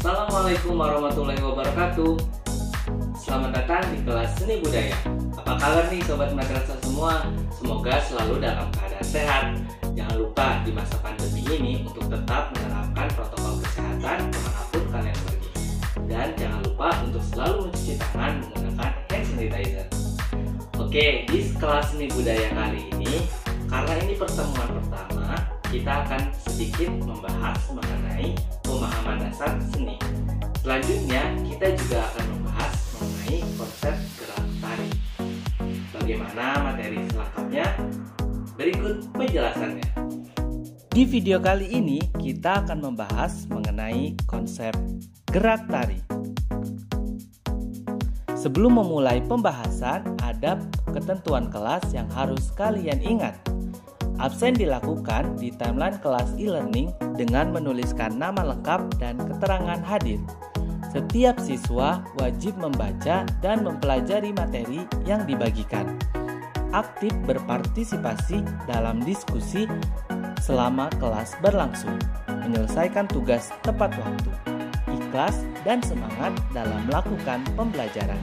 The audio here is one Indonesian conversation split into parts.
Assalamualaikum warahmatullahi wabarakatuh. Selamat datang di kelas seni budaya. Apa kabar nih sobat madrasah semua? Semoga selalu dalam keadaan sehat. Jangan lupa di masa pandemi ini untuk tetap menerapkan protokol kesehatan kemanapun kalian pergi. Dan jangan lupa untuk selalu mencuci tangan menggunakan hand sanitizer. Oke, di kelas seni budaya kali ini, karena ini pertemuan pertama, kita akan sedikit membahas mengenai pemahaman dasar seni. Selanjutnya, kita juga akan membahas mengenai konsep gerak tari. Bagaimana materi selengkapnya? Berikut penjelasannya. Di video kali ini, kita akan membahas mengenai konsep gerak tari. Sebelum memulai pembahasan, ada ketentuan kelas yang harus kalian ingat. Absen dilakukan di timeline kelas e-learning dengan menuliskan nama lengkap dan keterangan hadir. Setiap siswa wajib membaca dan mempelajari materi yang dibagikan. Aktif berpartisipasi dalam diskusi selama kelas berlangsung. Menyelesaikan tugas tepat waktu. Ikhlas dan semangat dalam melakukan pembelajaran.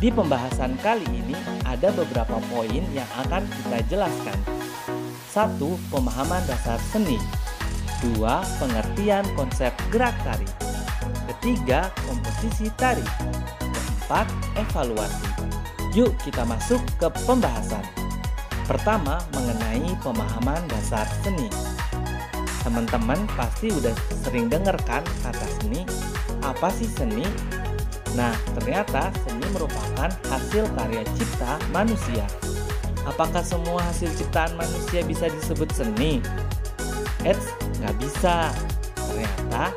Di pembahasan kali ini ada beberapa poin yang akan kita jelaskan. 1. Pemahaman dasar seni. 2. Pengertian konsep gerak tari. 3. Komposisi tari. 4. Evaluasi. Yuk kita masuk ke pembahasan. Pertama, mengenai pemahaman dasar seni. Teman-teman pasti udah sering dengar kan kata seni? Apa sih seni? Nah, ternyata seni merupakan hasil karya cipta manusia. Apakah semua hasil ciptaan manusia bisa disebut seni? Eits, nggak bisa. Ternyata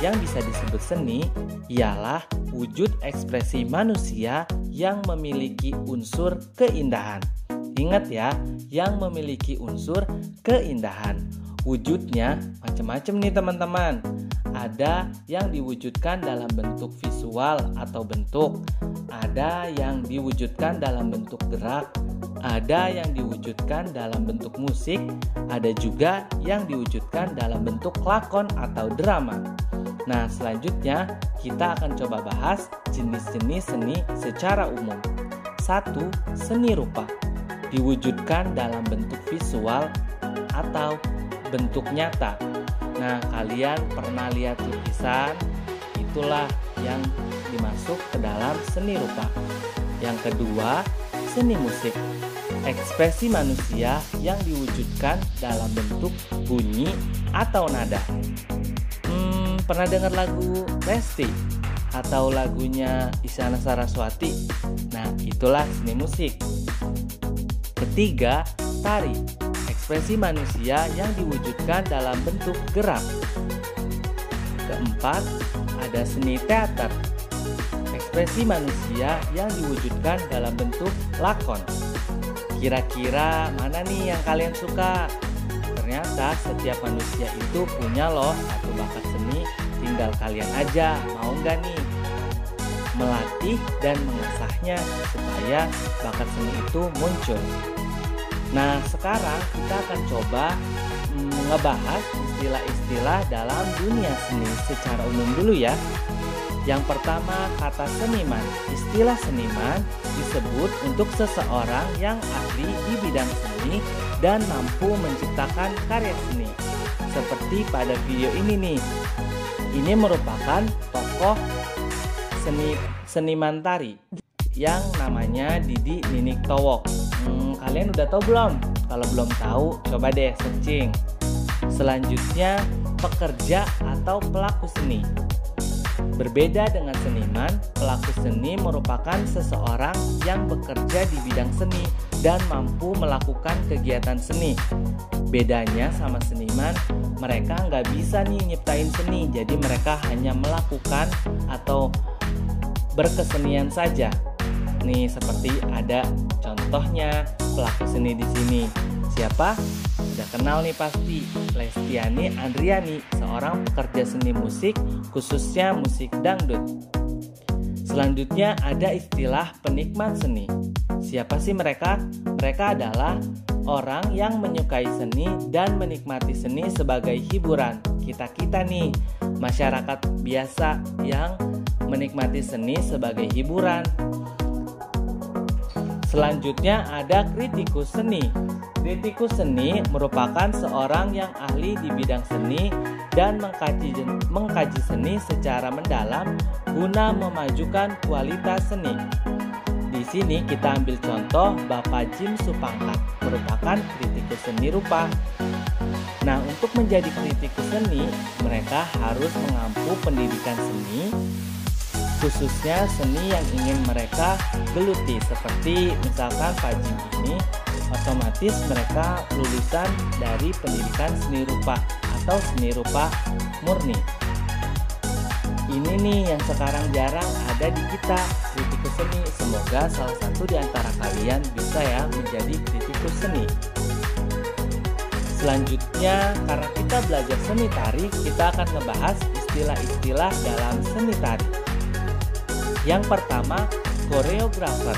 yang bisa disebut seni ialah wujud ekspresi manusia yang memiliki unsur keindahan. Ingat ya, yang memiliki unsur keindahan. Wujudnya macam-macam nih teman-teman. Ada yang diwujudkan dalam bentuk visual atau bentuk. Ada yang diwujudkan dalam bentuk gerak. Ada yang diwujudkan dalam bentuk musik. Ada juga yang diwujudkan dalam bentuk lakon atau drama. Nah, selanjutnya kita akan coba bahas jenis-jenis seni secara umum. 1. Seni rupa. Diwujudkan dalam bentuk visual atau bentuk nyata. Nah, kalian pernah lihat lukisan? Itulah yang dimasuk ke dalam seni rupa. Yang kedua, seni musik. Ekspresi manusia yang diwujudkan dalam bentuk bunyi atau nada. Pernah dengar lagu Lesti atau lagunya Isyana Saraswati? Nah, itulah seni musik. Ketiga, tari. Ekspresi manusia yang diwujudkan dalam bentuk gerak. Keempat, ada seni teater. Ekspresi manusia yang diwujudkan dalam bentuk lakon. Kira-kira mana nih yang kalian suka? Ternyata setiap manusia itu punya loh satu bakat seni, tinggal kalian aja mau nggak nih melatih dan mengasahnya supaya bakat seni itu muncul. Nah, sekarang kita akan coba ngebahas istilah-istilah dalam dunia seni secara umum dulu ya. Yang pertama, kata seniman. Istilah seniman disebut untuk seseorang yang ahli di bidang seni dan mampu menciptakan karya seni. Seperti pada video ini nih. Ini merupakan tokoh seniman tari yang namanya Didi Ninik Towok. Kalian udah tahu belum? Kalau belum tahu, coba deh searching. Selanjutnya, pekerja atau pelaku seni. Berbeda dengan seniman, pelaku seni merupakan seseorang yang bekerja di bidang seni dan mampu melakukan kegiatan seni. Bedanya sama seniman, mereka nggak bisa nih nyiptain seni, jadi mereka hanya melakukan atau berkesenian saja. Nih, seperti ada contohnya pelaku seni di sini. Siapa? Udah kenal nih pasti, Lestiani Andriani, seorang pekerja seni musik, khususnya musik dangdut. Selanjutnya ada istilah penikmat seni. Siapa sih mereka? Mereka adalah orang yang menyukai seni dan menikmati seni sebagai hiburan. Kita-kita nih, masyarakat biasa yang menikmati seni sebagai hiburan. Selanjutnya ada kritikus seni. Kritikus seni merupakan seorang yang ahli di bidang seni dan mengkaji seni secara mendalam guna memajukan kualitas seni. Di sini kita ambil contoh Bapak Jim Supangkat, merupakan kritikus seni rupa. Nah, untuk menjadi kritikus seni, mereka harus mengampu pendidikan seni, khususnya seni yang ingin mereka geluti. Seperti misalkan Pak Jim ini, otomatis mereka lulusan dari pendidikan seni rupa atau seni rupa murni. Ini nih yang sekarang jarang ada di kita, kritikus seni. Semoga salah satu di antara kalian bisa ya menjadi kritikus seni. Selanjutnya, karena kita belajar seni tari, kita akan membahas istilah-istilah dalam seni tari. Yang pertama, koreografer.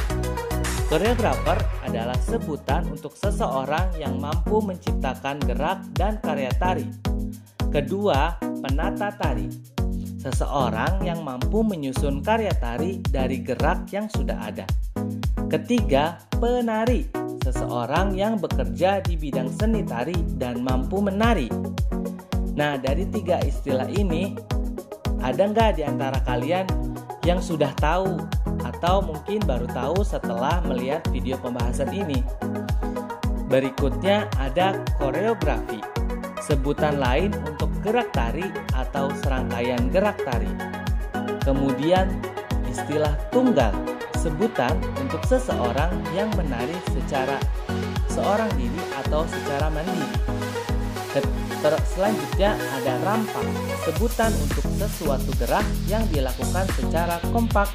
Koreografer adalah sebutan untuk seseorang yang mampu menciptakan gerak dan karya tari. Kedua, penata tari. Seseorang yang mampu menyusun karya tari dari gerak yang sudah ada. Ketiga, penari. Seseorang yang bekerja di bidang seni tari dan mampu menari. Nah, dari tiga istilah ini, ada nggak di antara kalian yang sudah tahu atau mungkin baru tahu setelah melihat video pembahasan ini? Berikutnya ada koreografi, sebutan lain untuk gerak tari atau serangkaian gerak tari. Kemudian istilah tunggal, sebutan untuk seseorang yang menari secara seorang diri atau secara mandiri. Selanjutnya ada rampak, sebutan untuk sesuatu gerak yang dilakukan secara kompak.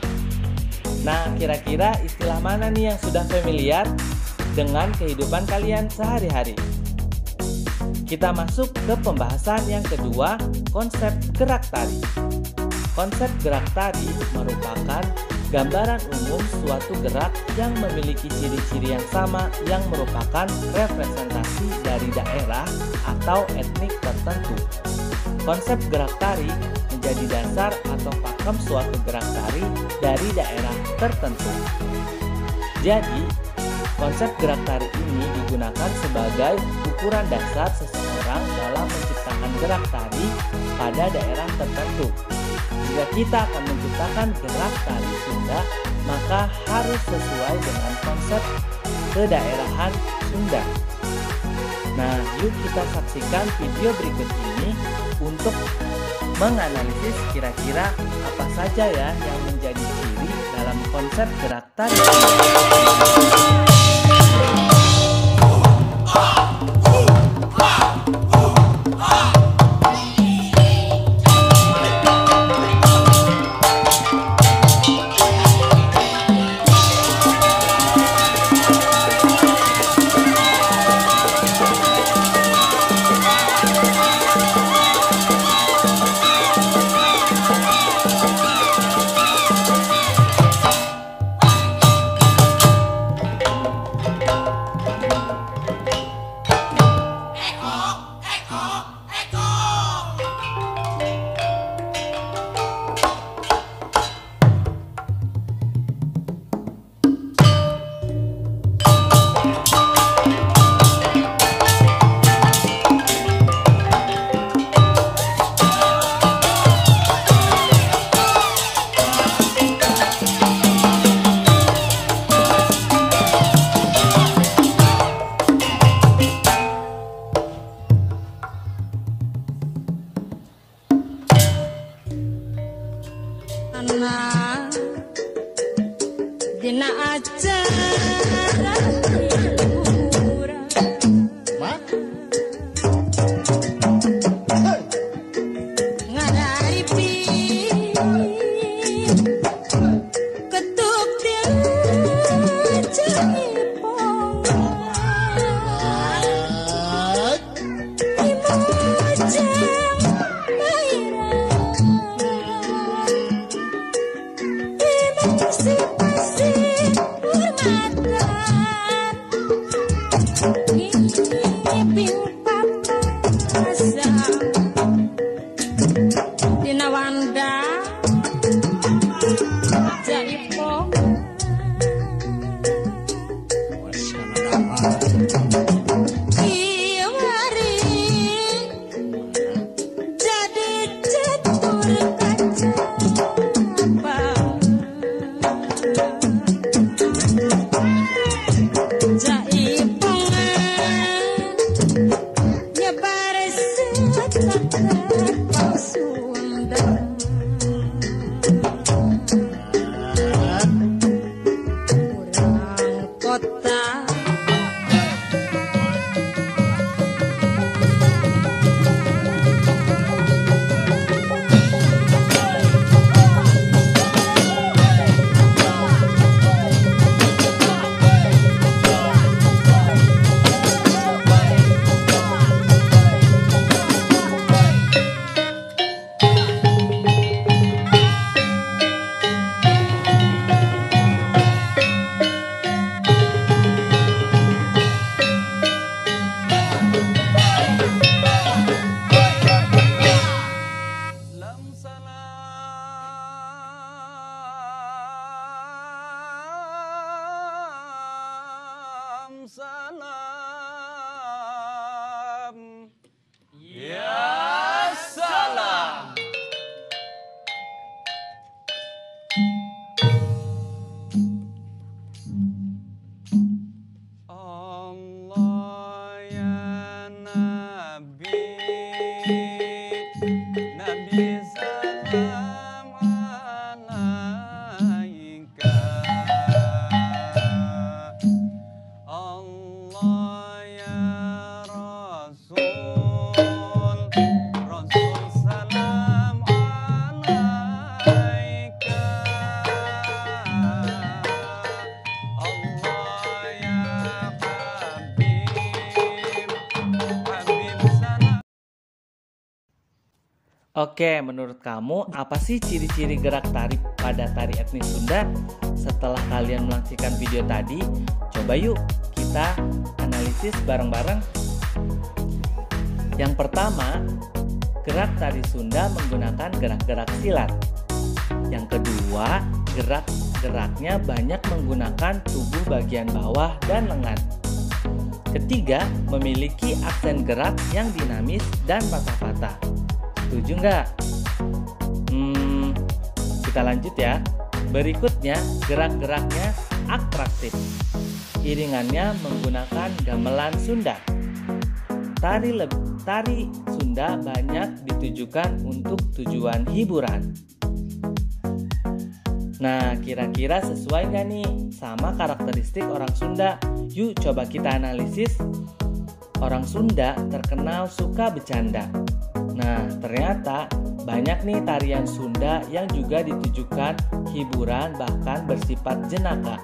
Nah, kira-kira istilah mana nih yang sudah familiar dengan kehidupan kalian sehari-hari? Kita masuk ke pembahasan yang kedua, konsep gerak tari. Konsep gerak tari merupakan gambaran umum suatu gerak yang memiliki ciri-ciri yang sama yang merupakan representasi dari daerah atau etnik tertentu. Konsep gerak tari menjadi dasar atau pakem suatu gerak tari dari daerah tertentu. Jadi, konsep gerak tari ini digunakan sebagai ukuran dasar seseorang dalam menciptakan gerak tari pada daerah tertentu. Jika kita akan menciptakan gerak tari Sunda, maka harus sesuai dengan konsep kedaerahan Sunda. Nah, yuk kita saksikan video berikut ini untuk menganalisis kira-kira apa saja ya yang menjadi ciri dalam konsep gerak tari. Dina acara hiburan ngaripi ketuk dia cepong imojang pasti hormatan Kakek Sunda Orang kota salam ya salam. Allah ya Nabi, Nabi salam alaika. Allah ya Rasul, Rasul salam alaika. Allah ya Habib, Habib salam. Oke, menurut kamu apa sih ciri-ciri gerak tari pada tari etnis Sunda? Setelah kalian menyaksikan video tadi, coba yuk kita analisis bareng-bareng. Yang pertama, gerak tari Sunda menggunakan gerak-gerak silat. Yang kedua, gerak-geraknya banyak menggunakan tubuh bagian bawah dan lengan. Ketiga, memiliki aksen gerak yang dinamis dan patah-patah. Setuju nggak? Kita lanjut ya. Berikutnya, gerak-geraknya atraktif. Iringannya menggunakan gamelan Sunda. Tari Sunda banyak ditujukan untuk tujuan hiburan. Nah, kira-kira sesuai nggak nih sama karakteristik orang Sunda? Yuk coba kita analisis. Orang Sunda terkenal suka bercanda. Nah, ternyata banyak nih tarian Sunda yang juga ditujukan hiburan bahkan bersifat jenaka.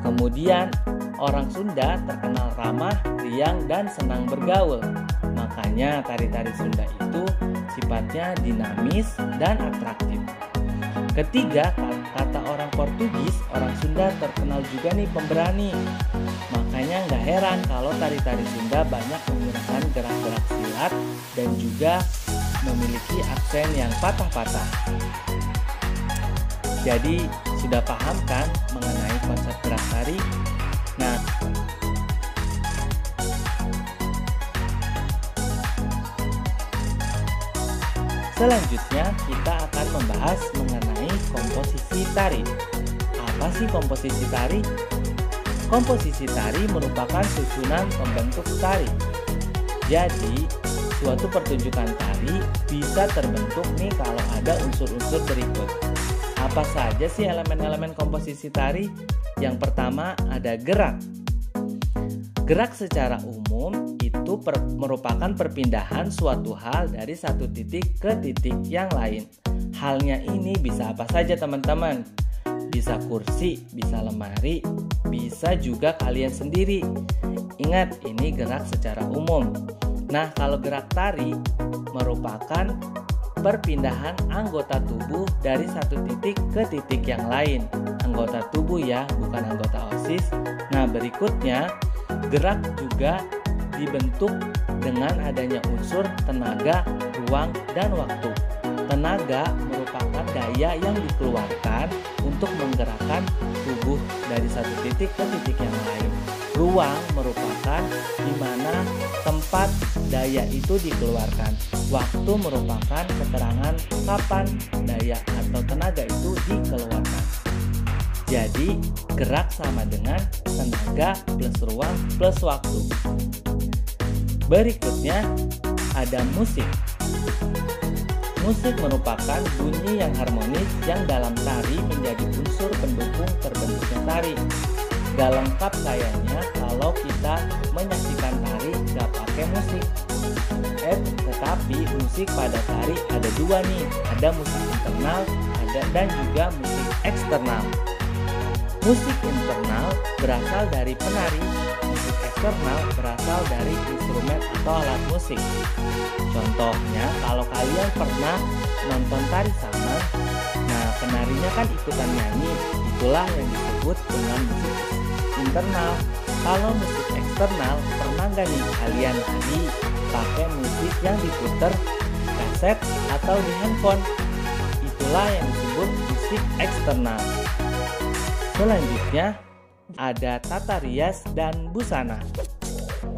Kemudian, orang Sunda terkenal ramah, riang, dan senang bergaul. Makanya tari-tari Sunda itu sifatnya dinamis dan atraktif. Ketiga, kata orang Portugis, orang Sunda terkenal juga nih pemberani. Makanya nggak heran kalau tari-tari Sunda banyak menggunakan gerak-gerak silat dan juga memiliki aksen yang patah-patah. Jadi sudah paham kan mengenai konsep gerak tari? Nah, selanjutnya kita akan membahas mengenai komposisi tari. Apa sih komposisi tari? Komposisi tari merupakan susunan pembentuk tari. Jadi, suatu pertunjukan tari bisa terbentuk nih kalau ada unsur-unsur berikut. Apa saja sih elemen-elemen komposisi tari? Yang pertama ada gerak. Gerak secara umum itu merupakan perpindahan suatu hal dari satu titik ke titik yang lain. Halnya ini bisa apa saja teman-teman? Bisa kursi, bisa lemari, bisa juga kalian sendiri. Ingat, ini gerak secara umum. Nah, kalau gerak tari merupakan perpindahan anggota tubuh dari satu titik ke titik yang lain. Anggota tubuh ya, bukan anggota OSIS. Nah, berikutnya gerak juga dibentuk dengan adanya unsur tenaga, ruang, dan waktu. Tenaga merupakan daya yang dikeluarkan untuk menggerakkan tubuh dari satu titik ke titik yang lain. Ruang merupakan di mana tempat daya itu dikeluarkan. Waktu merupakan keterangan kapan daya atau tenaga itu dikeluarkan. Jadi, gerak sama dengan tenaga plus ruang plus waktu. Berikutnya, ada musik. Musik merupakan bunyi yang harmonis yang dalam tari menjadi unsur pendukung terbentuknya tari. Gak lengkap kayaknya kalau kita menyaksikan tari gak pakai musik. Tetapi musik pada tari ada dua nih, ada musik internal dan juga musik eksternal. Musik internal berasal dari penari, musik eksternal berasal dari instrumen atau alat musik. Contohnya, kalau kalian pernah nonton tari saman, nah penarinya kan ikutan nyanyi, itulah yang disebut dengan musik internal. Kalau musik eksternal, pernah gak nih kalian nari pakai musik yang diputer kaset atau di handphone? Itulah yang disebut musik eksternal. Selanjutnya ada tata rias dan busana.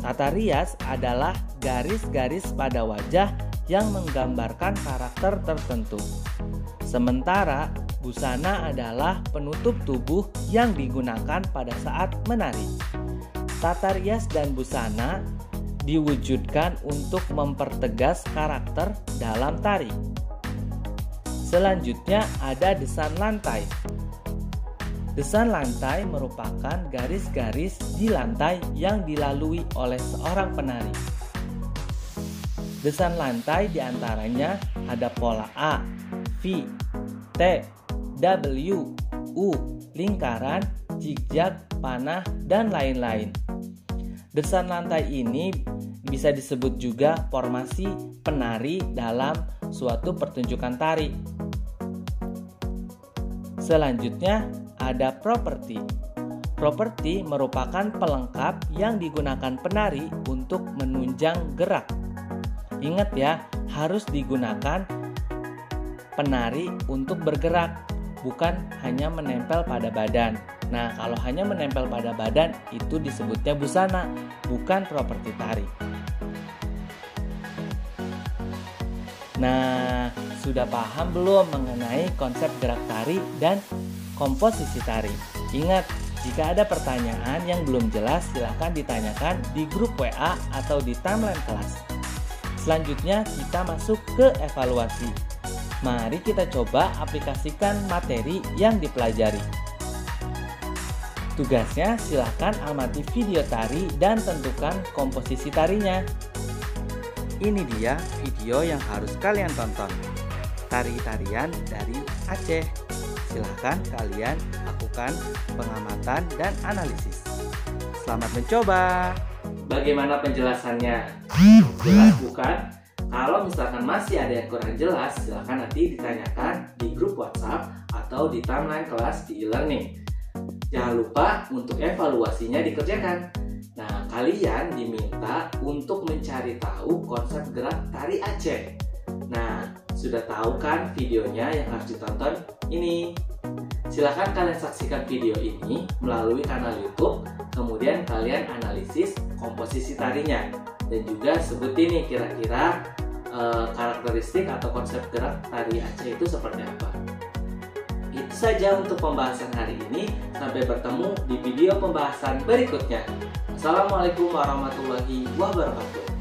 Tata rias adalah garis-garis pada wajah yang menggambarkan karakter tertentu. Sementara busana adalah penutup tubuh yang digunakan pada saat menari. Tata rias dan busana diwujudkan untuk mempertegas karakter dalam tari. Selanjutnya ada desan lantai. Desan lantai merupakan garis-garis di lantai yang dilalui oleh seorang penari. Desan lantai diantaranya ada pola A, V, T, W, U, lingkaran, zigzag, panah, dan lain-lain. Desan lantai ini bisa disebut juga formasi penari dalam suatu pertunjukan tari. Selanjutnya ada properti. Properti merupakan pelengkap yang digunakan penari untuk menunjang gerak. Ingat ya, harus digunakan penari untuk bergerak, bukan hanya menempel pada badan. Nah, kalau hanya menempel pada badan itu disebutnya busana, bukan properti tari. Nah, sudah paham belum mengenai konsep gerak tari dan komposisi tari? Ingat, jika ada pertanyaan yang belum jelas, silahkan ditanyakan di grup WA atau di timeline kelas. Selanjutnya kita masuk ke evaluasi. Mari kita coba aplikasikan materi yang dipelajari. Tugasnya silahkan amati video tari dan tentukan komposisi tarinya. Ini dia video yang harus kalian tonton. Tari-tarian dari Aceh. Silahkan kalian lakukan pengamatan dan analisis. Selamat mencoba. Bagaimana penjelasannya? Jelas bukan? Kalau misalkan masih ada yang kurang jelas, silahkan nanti ditanyakan di grup WhatsApp atau di timeline kelas di e-learning. Jangan lupa untuk evaluasinya dikerjakan. Nah, kalian diminta untuk mencari tahu konsep gerak tari Aceh. Nah, sudah tahu kan videonya yang harus ditonton ini? Silahkan kalian saksikan video ini melalui kanal YouTube, kemudian kalian analisis komposisi tarinya. Dan juga sebut ini kira-kira karakteristik atau konsep gerak tari Aceh itu seperti apa. Itu saja untuk pembahasan hari ini. Sampai bertemu di video pembahasan berikutnya. Assalamualaikum warahmatullahi wabarakatuh.